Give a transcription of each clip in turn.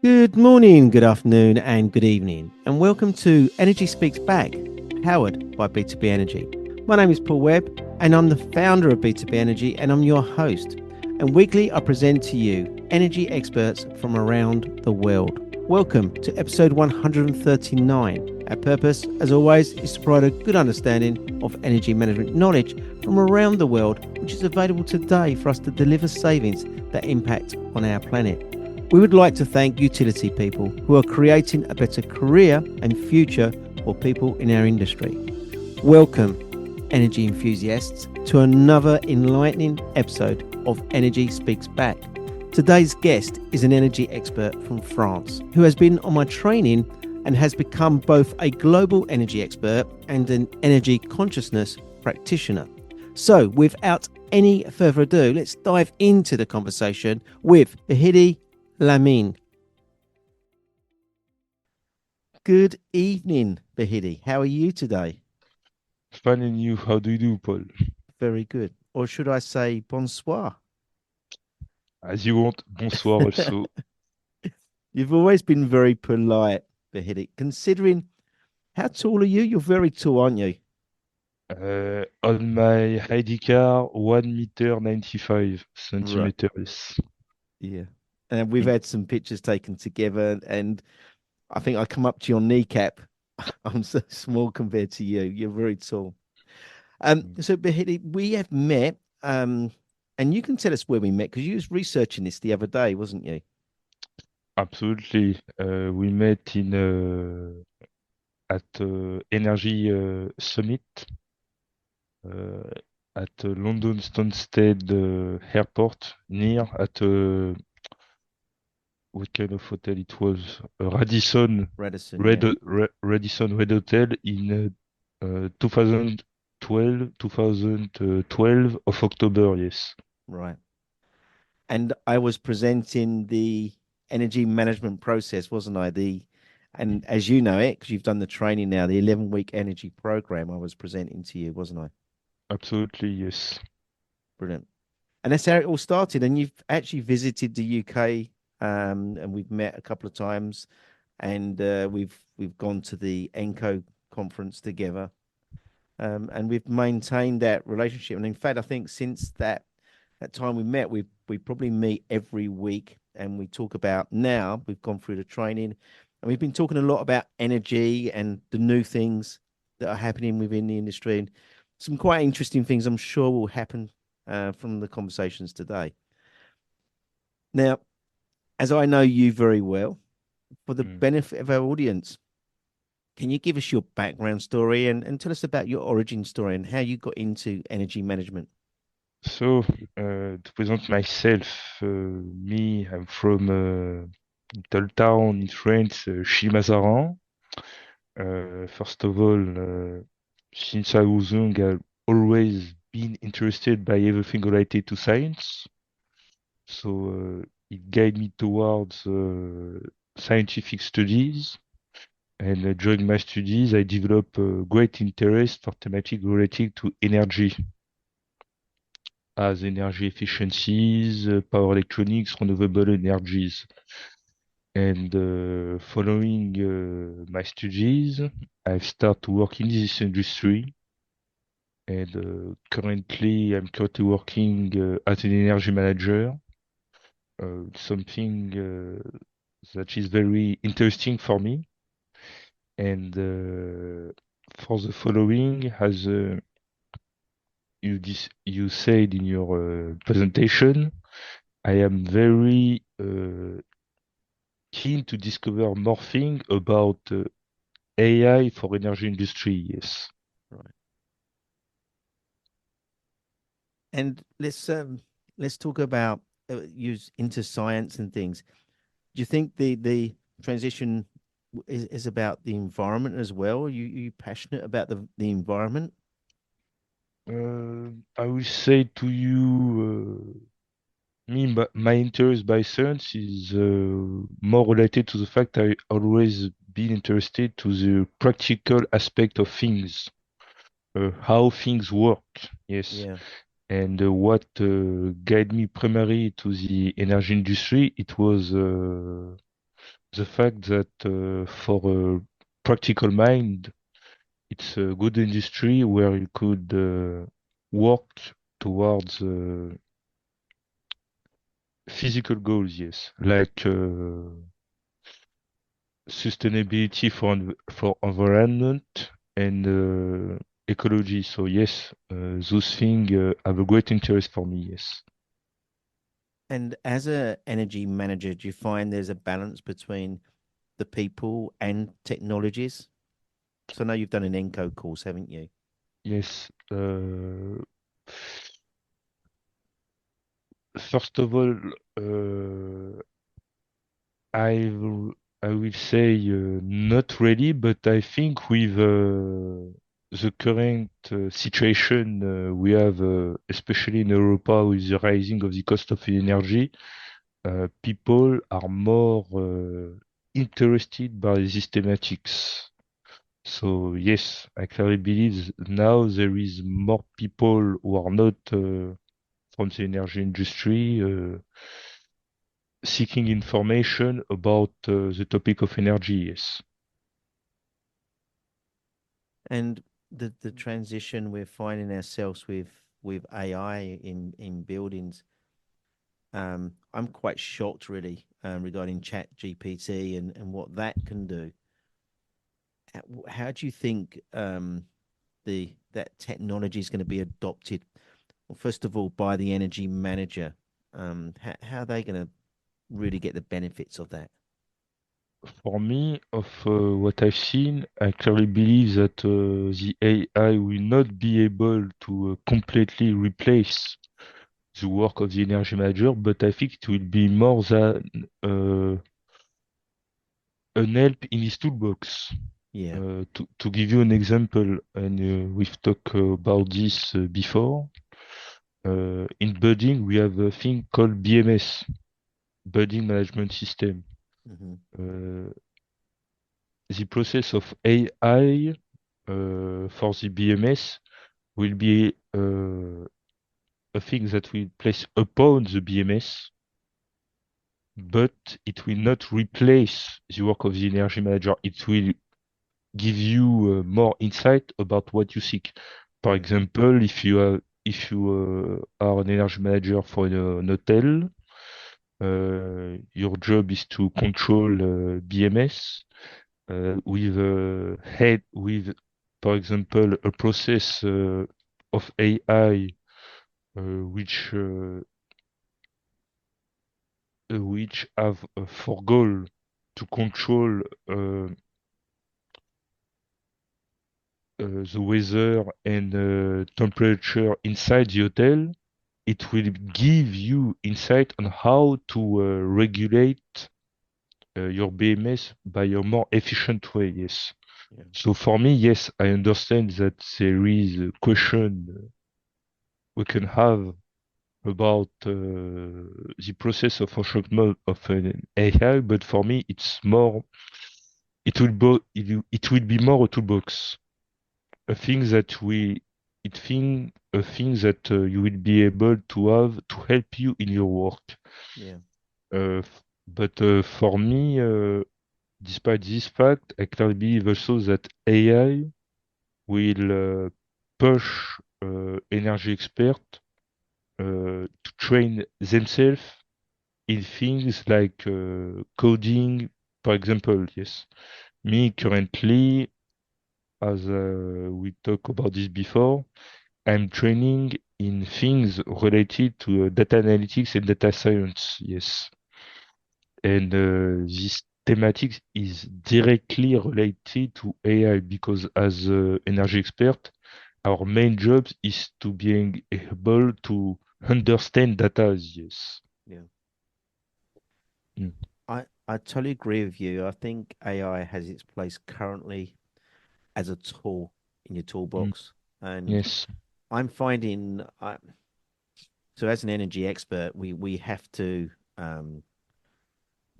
Good morning, good afternoon, and good evening, and welcome to Energy Speaks Back, powered by B2B Energy. My name is Paul Webb, and I'm the founder of B2B Energy, and I'm your host. And weekly, I present to you energy experts from around the world. Welcome to episode 139. Our purpose, as always, is to provide a good understanding of energy management knowledge from around the world, which is available today for us to deliver savings that impact on our planet. We would like to thank utility people who are creating a better career and future for people in our industry. Welcome, energy enthusiasts, to another enlightening episode of Energy Speaks Back. Today's guest is an energy expert from France who has been on my training and has become both a global energy expert and an energy consciousness practitioner. So, without any further ado, let's dive into the conversation with Behidi Lamine. Good evening, Behidi. How are you today? Fun and you, how do you do, Paul? Very good. Or should I say bonsoir? As you want, bonsoir also. You've always been very polite, Behidi. Considering how tall are you? You're very tall, aren't you? On my ID card, 1 meter 95 Right. centimeters. Yeah. And we've had some pictures taken together, and I think I come up to your kneecap. I'm so small compared to you. You're very tall. So Behidi, we have met, and you can tell us where we met because you was researching this the other day, wasn't you? Absolutely. We met in at Energy Summit uh, at London Stansted Airport, near at what kind of hotel it was? Radisson, yeah, Radisson Red Hotel in 2012 of October, yes. right. And I was presenting the energy management process, wasn't I? And as you know it, because you've done the training now, the 11-week energy program I was presenting to you, wasn't I? Absolutely, yes. Brilliant. And that's how it all started. And you've actually visited the UK, and we've met a couple of times, and we've gone to the ENCO conference together, and we've maintained that relationship. And in fact, I think since that time we met, we probably meet every week, and we talk about now. We've gone through the training, and we've been talking a lot about energy and the new things that are happening within the industry, and some quite interesting things I'm sure will happen from the conversations today. Now, as I know you very well, for the Mm. benefit of our audience, can you give us your background story and tell us about your origin story and how you got into energy management? So, to present myself, I'm from little town in France, Chimazaran. First of all, since I was young, I've always been interested by everything related to science. So, it guided me towards scientific studies. And during my studies, I developed a great interest for thematic related to energy, as energy efficiencies, power electronics, renewable energies. And following my studies, I've started to work in this industry. And I'm currently working as an energy manager, something that is very interesting for me. And for the following, as you said in your presentation, I am very keen to discover more things about AI for energy industry. Yes. Right. And let's talk about use into science and things. Do you think the transition is about the environment as well? Are you passionate about the environment? I will say to you, my interest by science is more related to the fact I always been interested to the practical aspect of things, how things work. Yes. Yeah. And what guided me primarily to the energy industry, it was The fact that for a practical mind, it's a good industry where you could work towards physical goals, yes, like sustainability for environment and ecology. So yes, those things have a great interest for me. Yes, And as a energy manager, do you find there's a balance between the people and technologies? So I know you've done an ENCO course, haven't you? yes. First of all, I will say not really, but I think with the current situation we have, especially in Europa, with the rising of the cost of energy, people are more interested by these thematics. So yes, I clearly believe now there is more people who are not from the energy industry seeking information about the topic of energy. Yes. And the transition we're finding ourselves with AI in buildings, I'm quite shocked really regarding Chat GPT and what that can do. How do you think the that technology is going to be adopted? Well, first of all, by the energy manager, how are they going to really get the benefits of that? For me, of what I've seen, I clearly believe that the AI will not be able to completely replace the work of the energy manager, but I think it will be more than an help in his toolbox. Yeah. To give you an example, and we've talked about this before, in building we have a thing called BMS, Building Management System. Hmm. Uh, the process of AI for the BMS will be a thing that will place upon the BMS, but it will not replace the work of the energy manager. It will give you more insight about what you seek. For Yeah. example, if you are an energy manager for an hotel, your job is to control BMS with, for example, a process of AI which have for goal to control uh, the weather and temperature inside the hotel. It will give you insight on how to regulate your BMS by a more efficient way. Yes. Yeah. So for me, yes, I understand that there is a question we can have about the process of enchantment of an AI, but for me, it will be more a toolbox, a thing that a thing that you will be able to have to help you in your work. Yeah. But for me, despite this fact, I clearly believe also that AI will push energy experts to train themselves in things like coding, for example. Yes, me currently, as we talked about this before, I'm training in things related to data analytics and data science. Yes, and this thematic is directly related to AI because as energy expert, our main job is to being able to understand data. Yes. Yeah. Mm. I totally agree with you. I think AI has its place currently as a tool in your Mm. toolbox. And Yes. I'm finding, so as an energy expert, we have to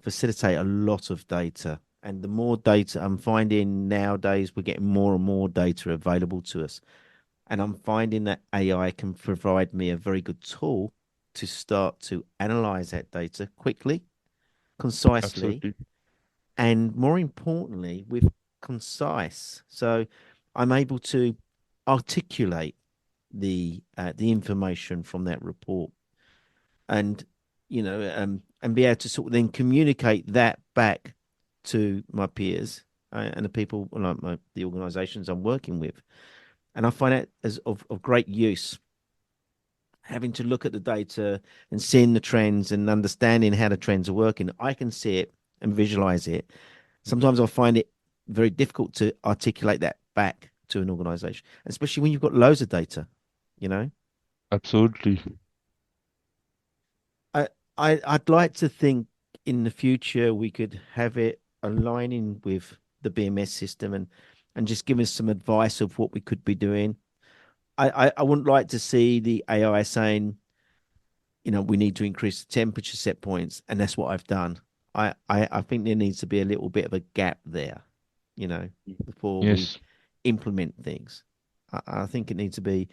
facilitate a lot of data. And the more data I'm finding nowadays, we're getting more and more data available to us. And I'm finding that AI can provide me a very good tool to start to analyze that data quickly, concisely, Absolutely. and more importantly, with concise. So I'm able to articulate the information from that report, and and be able to sort of then communicate that back to my peers and the people, like the organisations I'm working with, and I find that as of great use. Having to look at the data and seeing the trends and understanding how the trends are working, I can see it and visualize it. Sometimes I find it very difficult to articulate that back to an organization, especially when you've got loads of data, you know. Absolutely. I, I'd like to think in the future we could have it aligning with the BMS system and just give us some advice of what we could be doing. I wouldn't like to see the AI saying, we need to increase the temperature set points, and that's what I've done. I think there needs to be a little bit of a gap there, you know, before we Yes, implement things. I think it needs to be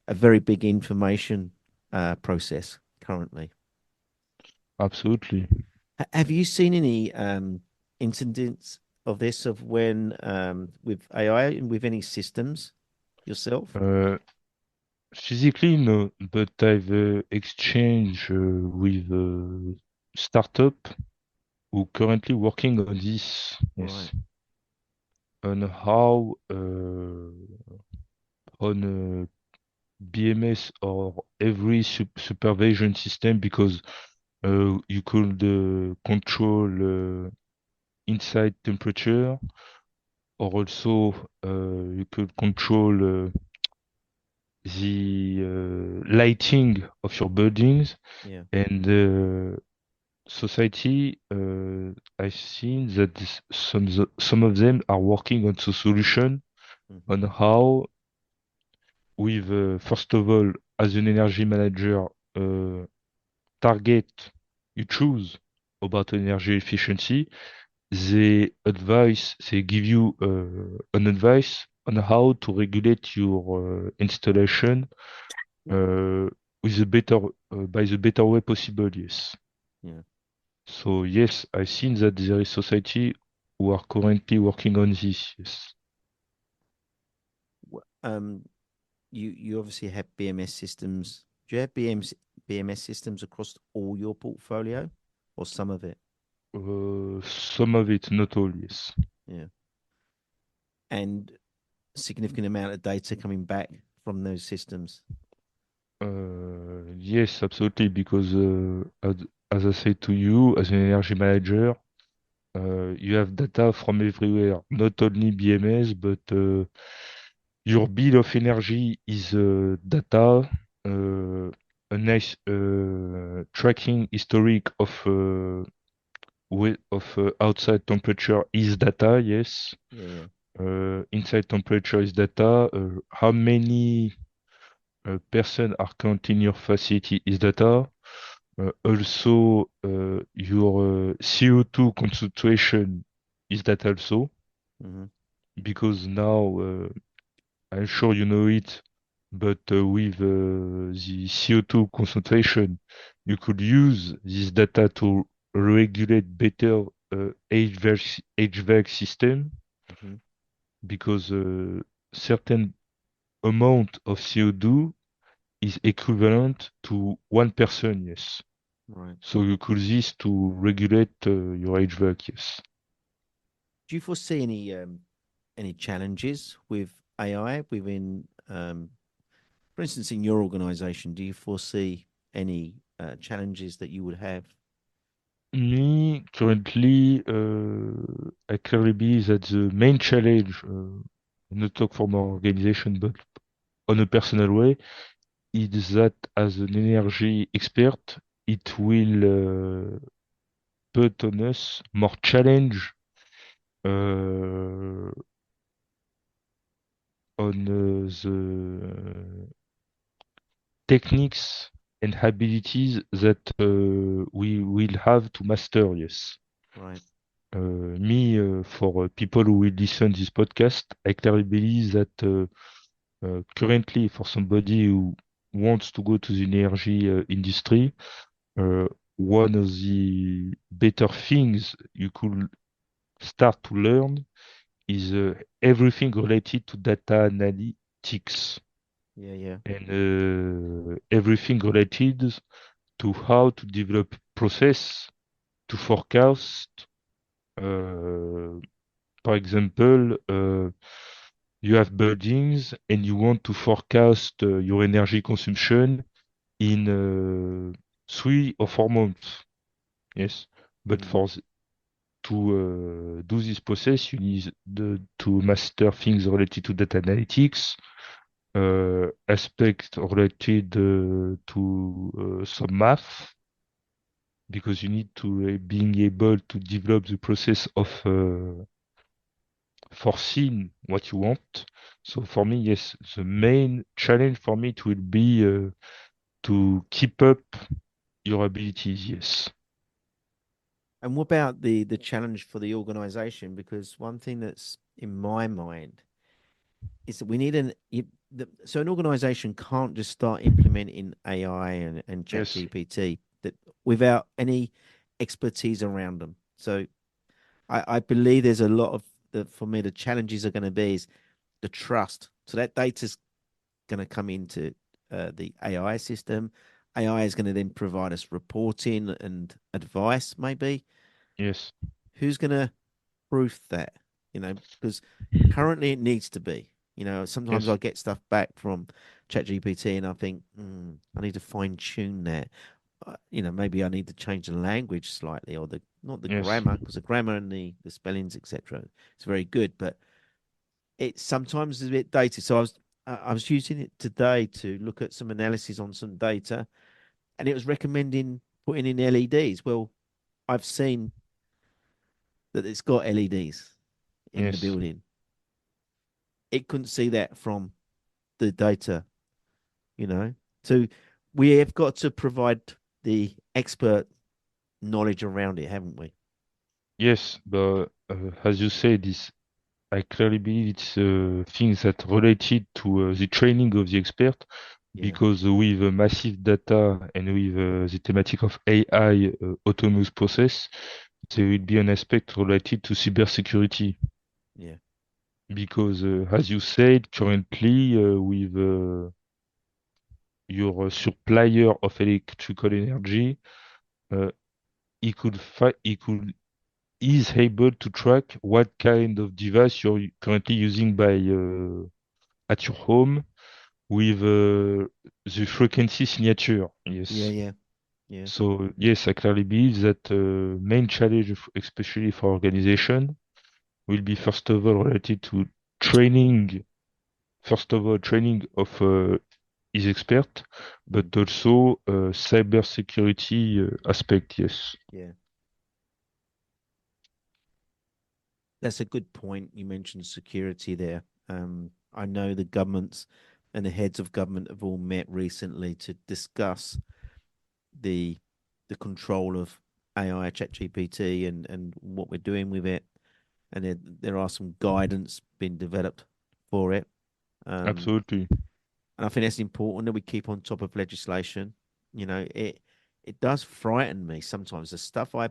a very big information process currently. absolutely. Have you seen any incidents of this, of when with AI and with any systems yourself? Uh, Physically, no, but I've exchanged with a startup who currently working on this. Right. Yes, on how on BMS or every supervision system, because you could control inside temperature, or also you could control the lighting of your buildings. Yeah. And society, I've seen that some of them are working on the solution Hmm. on how, with first of all, as an energy manager, uh, target you choose about energy efficiency. They give you an advice on how to regulate your installation with the better by the better way possible. Yes. Yeah. So yes, I've seen that there is society who are currently working on this. Yes. Um, you obviously have BMS systems. Do you have BMS systems across all your portfolio, or some of it? Some of it, not all. Yes. Yeah. And significant amount of data coming back from those systems. Yes, absolutely. Because as I said to you, as an energy manager, you have data from everywhere, not only BMS, but your bill of energy is data, a nice tracking historic of outside temperature is data, yes. Yeah, yeah. Inside temperature is data. How many person are counting your facility is data. Also, your CO2 concentration is data also, Hmm. because now I'm sure you know it, but with the CO2 concentration, you could use this data to regulate better HVAC system, Hmm. because certain amount of CO2 is equivalent to one person, yes. Right. So you could use this to regulate your HVAC, yes. Do you foresee any challenges with AI within, for instance, in your organization? Do you foresee any challenges that you would have? Me, currently, I clearly believe that the main challenge, not talk for my organization, but on a personal way, is that as an energy expert, it will put on us more challenge uh, on the techniques and abilities that we will have to master, yes. Right. Me, for people who will listen this podcast, I clearly believe that currently, for somebody who wants to go to the energy industry, uh, one of the better things you could start to learn is everything related to data analytics Yeah, yeah. and everything related to how to develop process to forecast. Uh, for example, you have buildings and you want to forecast your energy consumption in 3 or 4 months. Yes, but Mm. to do this process, you need to master things related to data analytics, aspects related to some math, because you need to being able to develop the process of foreseeing what you want. So for me, yes, the main challenge for me it will be to keep up your abilities. Yes, And what about the challenge for the organization? Because one thing that's in my mind is that we need so an organization can't just start implementing AI and chat yes, GPT that without any expertise around them. So I believe there's a lot of for me the challenges are going to be is the trust. So that data's going to come into the AI system. AI is going to then provide us reporting and advice, maybe. yes, Who's going to proof that? Because currently it needs to be. Sometimes I yes, get stuff back from ChatGPT and I think, I need to fine tune that. Maybe I need to change the language slightly or the not the yes, grammar because the grammar and the spellings etc. It's very good, but it sometimes is a bit dated. So I was using it today to look at some analysis on some data, and it was recommending putting in LEDs. Well, I've seen that it's got LEDs in the yes, building. It couldn't see that from the data, you know. So we have got to provide the expert knowledge around it, haven't we? yes. But as you say, this I clearly believe it's things that related to the training of the expert, Yeah, because with massive data and with the thematic of AI autonomous process, there will be an aspect related to cybersecurity. yeah, Because, as you said, currently with your supplier of electrical energy, uh, he could is able to track what kind of device you're currently using by at your home with the frequency signature. yeah, Yes. yeah, yeah. So yes, I clearly believe that main challenge, especially for organization, will be first of all related to training. First of all, training of his expert, but Mm, also cyber security aspect. Yes, yeah. That's a good point. You mentioned security there. I know the governments and the heads of government have all met recently to discuss the the control of AI, ChatGPT, and what we're doing with it. And there are some guidance being developed for it. Um, absolutely. and I think that's important that we keep on top of legislation. It does frighten me sometimes. The stuff I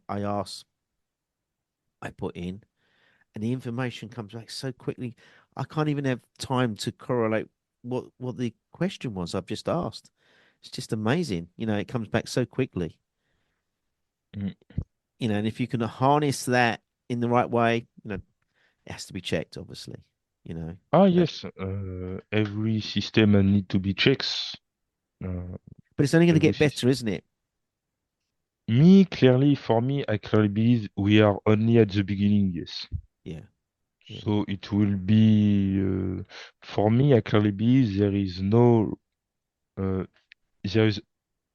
ask, I put in, and the information comes back so quickly. I can't even have time to correlate what the question was I've just asked. It's just amazing. It comes back so quickly. Mm. And if you can harness that in the right way, it has to be checked, obviously. You know, Ah uh, yes, every system need to be checks. Uh, but it's only going to every get system. better, isn't it? For me, I clearly believe we are only at the beginning. Yes. Yeah, yeah, So it will be for me. I clearly believe there is no there is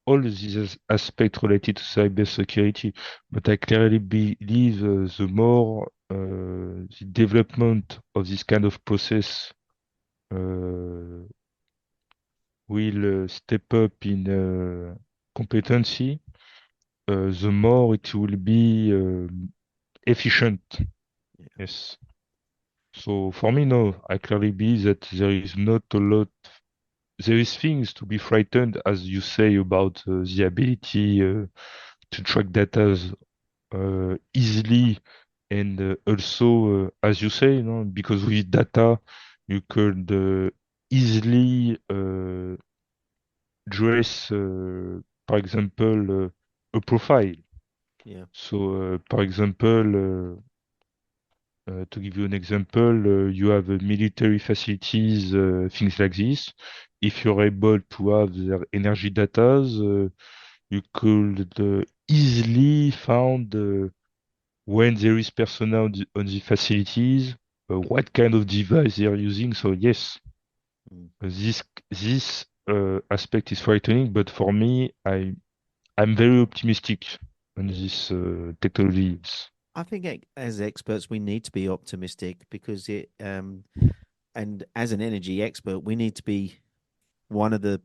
all these aspects related to cybersecurity, but I clearly believe the more the development of this kind of process uh, will step up in competency, the more it will be efficient. yeah, Yes. So for me, no, I clearly believe that there is not a lot. There is things to be frightened, as you say, about the ability to track data easily And also, as you say, because with data, you could easily dress, for example, a profile. Yeah, So, for example, to give you an example, you have military facilities, things like this. If you're able to have their energy data, you could easily find when there is personnel on the facilities, what kind of device they are using. So yes, mm, this aspect is frightening, but for me, I'm very optimistic on yeah. this technology. I think as experts, we need to be optimistic because and as an energy expert, we need to be one of the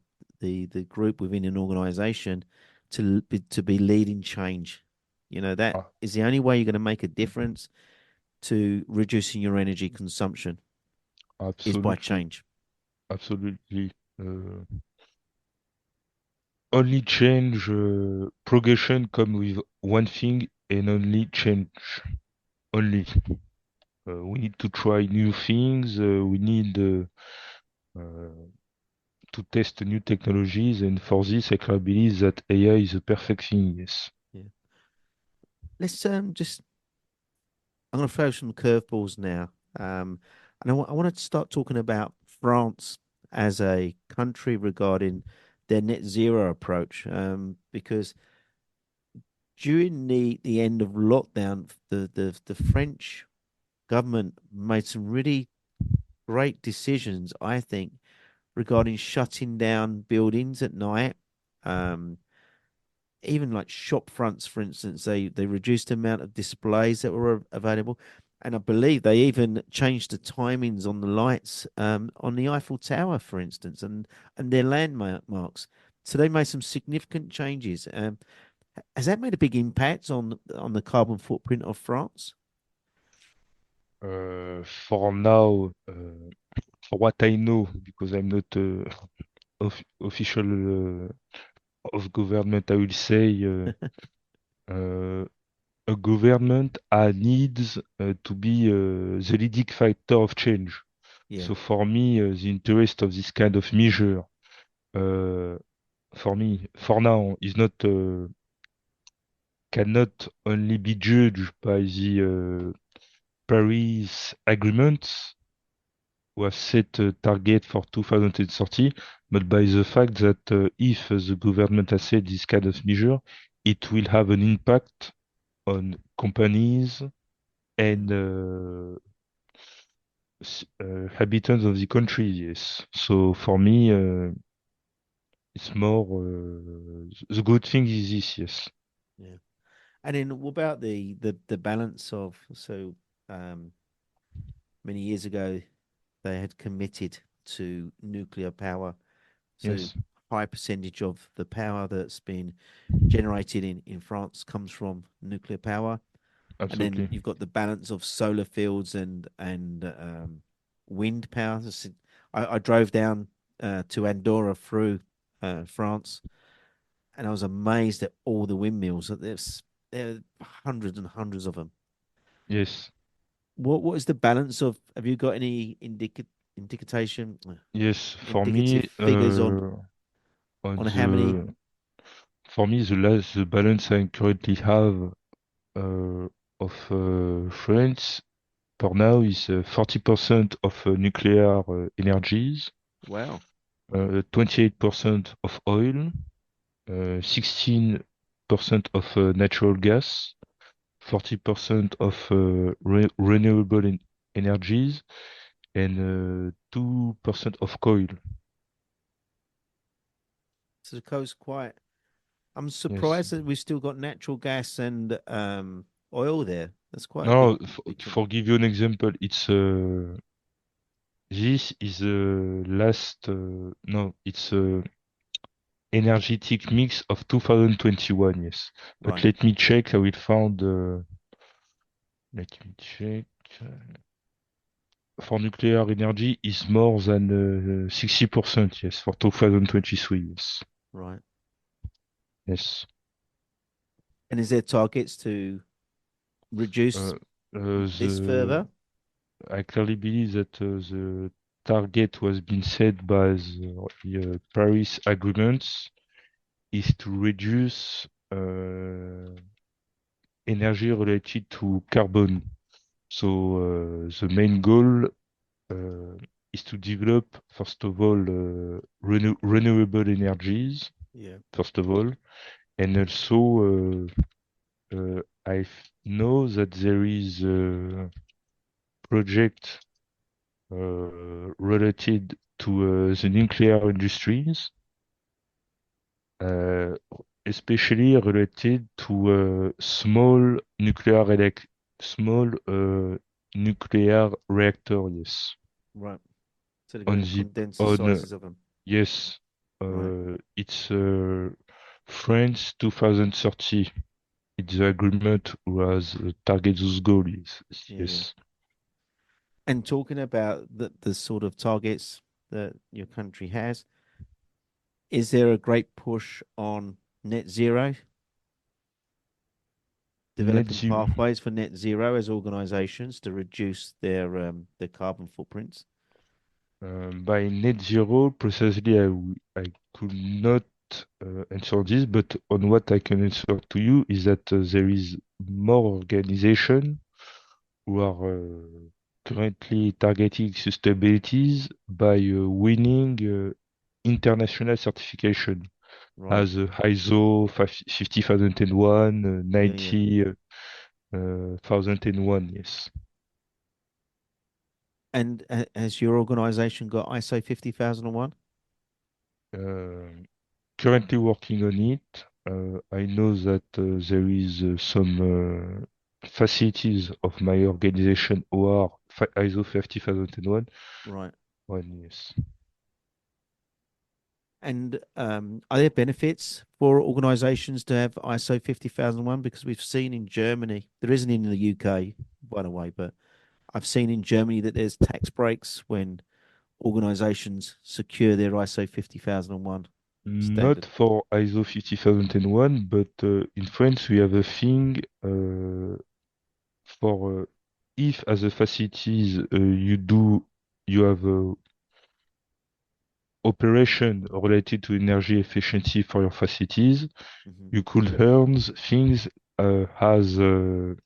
group within an organization to be leading change. You know, that Ah, is the only way you're going to make a difference to reducing your energy consumption is by absolutely, change. absolutely. Only change, progression come with one thing and only change. Only. We need to try new things. We need uh, to test new technologies, and for this, I can believe that AI is a perfect thing. Yes. Yeah. Let's just I'm going to throw some curveballs now. And I want to start talking about France as a country regarding their net zero approach. Because during the end of lockdown, the French government made some really great decisions, I think, regarding shutting down buildings at night. Um, Even like shop fronts, for instance, they reduced the amount of displays that were available, and I believe they even changed the timings on the lights on the Eiffel Tower, for instance, and their landmarks. So they made some significant changes. Has that made a big impact on the carbon footprint of France? For now, for what I know, because I'm not official of government, I will say uh, a government needs to be the leading factor of change. Yeah. So for me, the interest of this kind of measure, uh, for me, for now, is not cannot only be judged by the Paris Agreement, who have set a target for 2030, but by the fact that if the government has set this kind of measure, it will have an impact on companies and Mm, inhabitants of the country. Yes. So for me, it's more the good thing is this. Yes. yeah. And then what about the balance of um many years ago they had committed to nuclear power. So Yes. high percentage of the power that's been generated in France comes from nuclear power. And then Absolutely. you've got the balance of solar fields and wind power. I drove down to Andorra through France, and I was amazed at all the windmills. There are hundreds and hundreds of them. Yes. What is the balance of? Have you got any indication Yes. For indicative me, figures on on how many? the balance I currently have uh, of France for now is 40% of nuclear energies, Wow, 28% of oil, 16% of natural gas, 40% of renewable energies, and 2% of coal. so the coast quite. I'm Yes. surprised that we've still got natural gas and oil there. That's quite a No, big. for give you an example, it's this is the last no, it's energetic mix of 2021. Yes, but Right, let me check. I will find. Let me check. For nuclear energy is more than 60%. Yes, for 2023. Yes, right. yes. And is there targets to Uh, reduce? this The further? I clearly believe that the target was being set by the Paris agreements is to reduce energy related to carbon. So the main goal uh, is to develop, first of all, renewable energies, Yeah. first of all, and also I know that there is a project related to the nuclear industries, uh, especially related to small nuclear reactor, yes. Right. So they're On going to the condense the on sizes of them. Yes, Right. it's France 2030. It's the agreement was target those goals. Yeah, yeah. Yes. And talking about the sort of targets that your country has, is there a great push on net zero, Net developing zero. pathways for net zero as organizations to reduce their carbon footprints? By net zero, precisely, I could not answer this, but on what I can answer to you is that there is more organization who are currently targeting sustainabilities by winning international certification Right. as ISO 50001, Yeah, yeah. 90,001, yes. And has your organization got ISO 50001? Uh, Currently working on it. I know that there is some facilities of my organization who are ISO 50001. Right. One, yes. And are there benefits for organizations to have ISO 50001? Because we've seen in Germany, there isn't in the UK, by the way, but I've seen in Germany that there's tax breaks when organizations secure their ISO 50001 Not standard. for ISO 50001, but in France we have a thing for if as a facilities you have a operation related to energy efficiency for your facilities, Hmm. you could earn things as in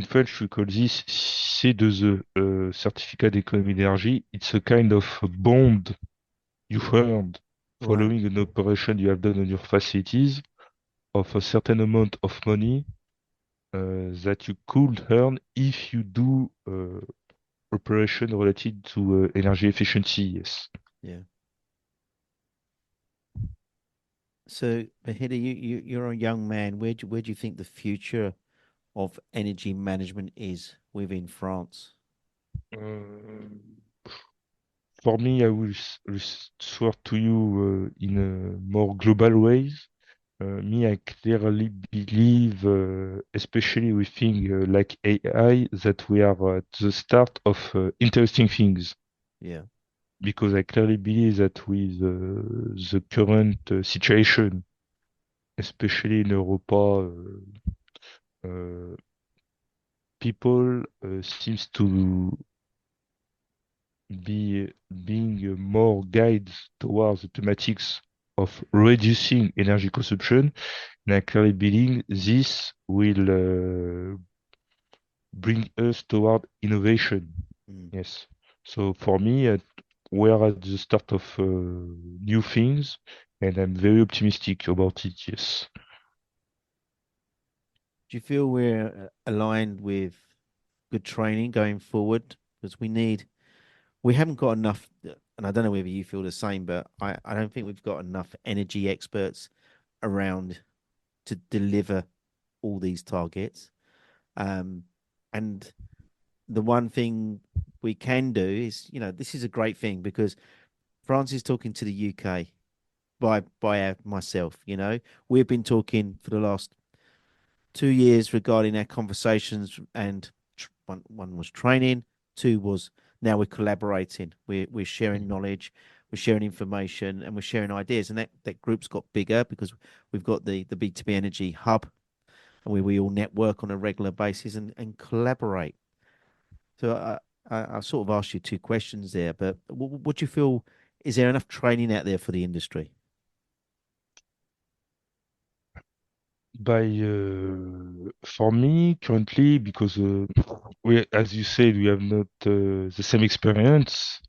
French we call this C2E, Certificate d'Économie d'énergie. It's a kind of bond you earned Right. following an operation you have done on your facilities of a certain amount of money that you could earn if you do operation related to energy efficiency. Yes. Yeah. So, Behidi, you're a young man. Where do you think the future of energy management is within France? Uh, for me, I will swear to you in a more global ways. Me, I clearly believe, especially with things like AI, that we are at the start of interesting things. Yeah. Because I clearly believe that with the current situation, especially in Europa, uh, people seems to be being more guided towards the thematics of reducing energy consumption. And I clearly believe this will bring us toward innovation. Mm. Yes. So for me, we're at the start of new things, and I'm very optimistic about it. Yes. Do you feel we're aligned with good training going forward? Because we haven't got enough, and I don't know whether you feel the same, but I don't think we've got enough energy experts around to deliver all these targets. Um, and the one thing we can do is, this is a great thing because France is talking to the UK by myself. We've been talking for the last 2 years regarding our conversations, and one was training, two was now we're collaborating. We're sharing knowledge, we're sharing information, and we're sharing ideas. And that group's got bigger because we've got the B2B Energy Hub and we all network on a regular basis and collaborate. So I sort of asked you two questions there, but what do you feel? Is there enough training out there for the industry? For me currently, because as you said, we have not the same experience.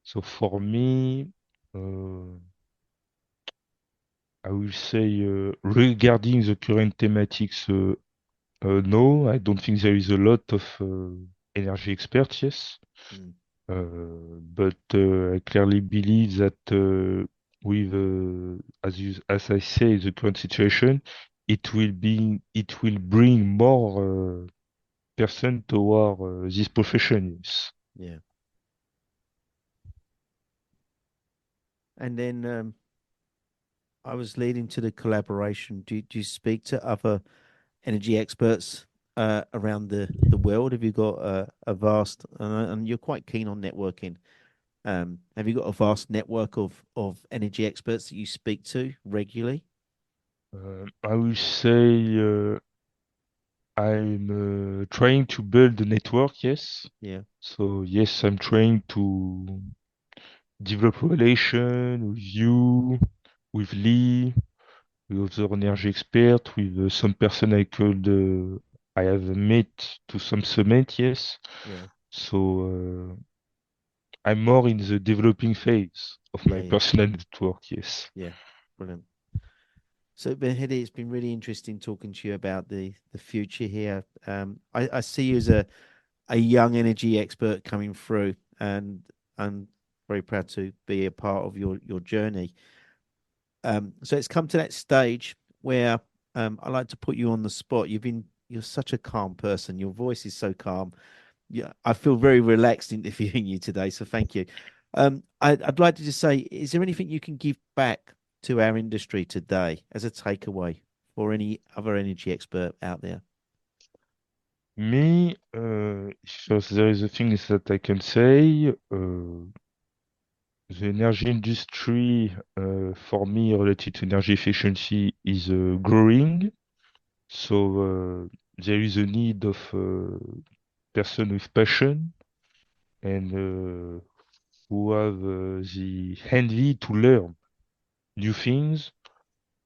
So for me, uh, I will say regarding the current thematics, no, I don't think there is a lot of energy experts. Yes. Mm, But I clearly believe that with, as I say, the current situation, it will bring more person toward this profession. Yes. yeah. And then I was leading to the collaboration. Do you speak to other energy experts around the world? Have you got a vast and you're quite keen on networking? Have you got a vast network of energy experts that you speak to regularly? I will say I'm trying to build a network. Yes. Yeah, So yes, I'm trying to develop relation with you, with Lee, with other energy expert, with some person I have met to some summit, yes. yeah, So I'm more in the developing phase of yeah, my yeah, personal network, yes. yeah. Brilliant. So, Behidi, it's been really interesting talking to you about the future here. I see you as a young energy expert coming through, and I'm very proud to be a part of your journey. So it's come to that stage where I like to put you on the spot. You're such a calm person. Your voice is so calm. Yeah, I feel very relaxed interviewing you today. So thank you. I'd like to just say, is there anything you can give back to our industry today as a takeaway for any other energy expert out there? Me, if there is a thing that I can say, the energy industry, for me, related to energy efficiency, is growing. So there is a need of person with passion and who have the envy to learn new things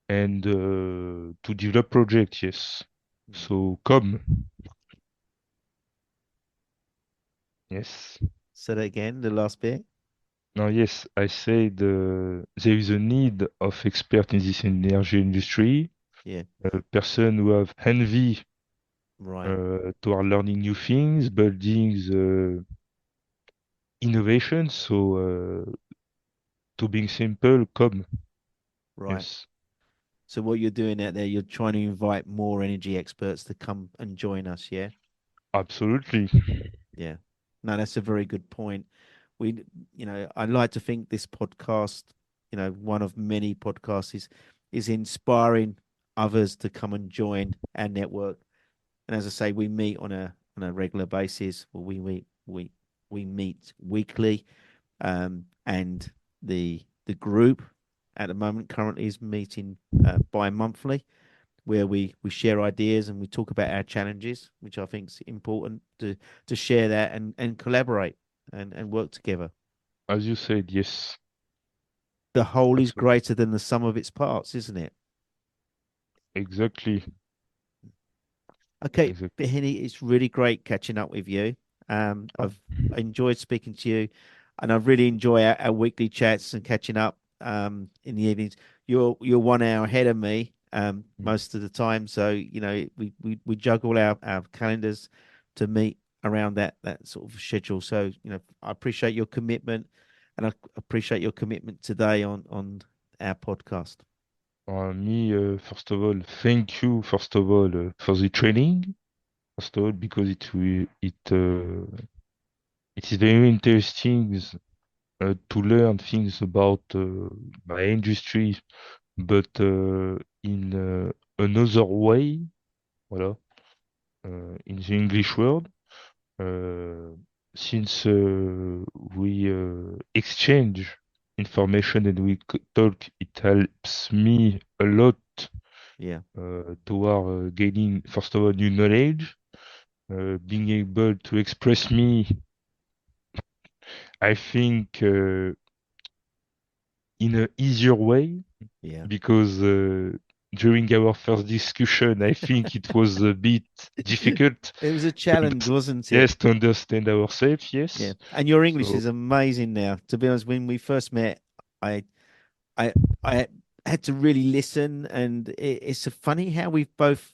and to develop projects. Yes. Mm. So come. Yes. Say that again, the last bit. Now, yes, I said there is a need of expert in this energy industry, Yeah, a person who have envy right, toward learning new things, building the innovation. So, to being simple, come. right. Yes, So what you're doing out there, you're trying to invite more energy experts to come and join us, yeah? absolutely. Yeah. No, that's a very good point. We, I like to think this podcast, one of many podcasts is inspiring others to come and join our network. And as I say, we meet on a regular basis. Well, we meet weekly, and the group at the moment currently is meeting bi-monthly, where we share ideas and we talk about our challenges, which I think is important to share that and collaborate and work together. As you said, yes, The whole is absolutely. greater than the sum of its parts, isn't it? Exactly. Okay, Exactly. Behini, it's really great catching up with you. Oh, I've enjoyed speaking to you, and I really enjoy our weekly chats and catching up in the evenings. You're 1 hour ahead of me mm. most of the time, so we juggle our calendars to meet around that sort of schedule. So I appreciate your commitment, and I appreciate your commitment today on our podcast. Me, first of all, thank you, first of all, for the training. First of all, because it is very interesting to learn things about my industry, but in another way, voilà, in the English world. Uh, since we exchange information and we talk, it helps me a lot Yeah. toward gaining, first of all, new knowledge, being able to express me, I think, in a easier way, Yeah. because during our first discussion, I think it was a bit difficult It was a to challenge, wasn't it? yes, to understand ourselves, Yeah. yes. And your English So is amazing now. To be honest, when we first met, I I I had to really listen, and it's so funny how we've both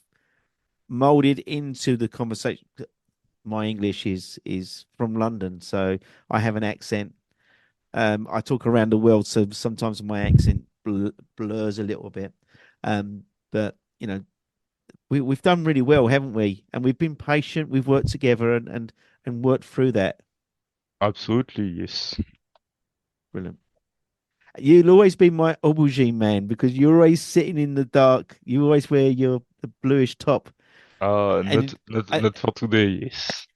molded into the conversation. My English is from London, so I have an accent. I talk around the world, so sometimes my accent blurs a little bit. But we've done really well, haven't we? And we've been patient. We've worked together and worked through that. absolutely, yes. Brilliant. You'll always be my aubergine man because you're always sitting in the dark. You always wear your the bluish top, Not and not I, not for today, yes.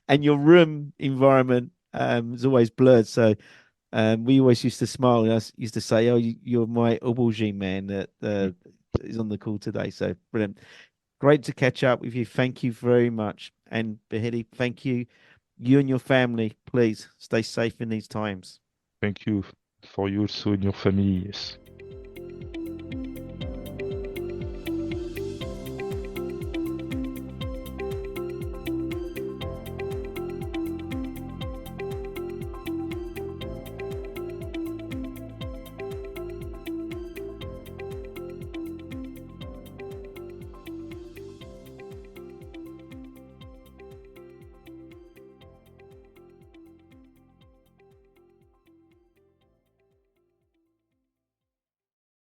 and your room environment is always blurred. So we always used to smile and us used to say, "Oh, you're my aubergine man that Mm. is on the call today." So brilliant, great to catch up with you. Thank you very much, and Behidi, thank you. You and your family, please stay safe in these times. Thank you for you also and your family, yes.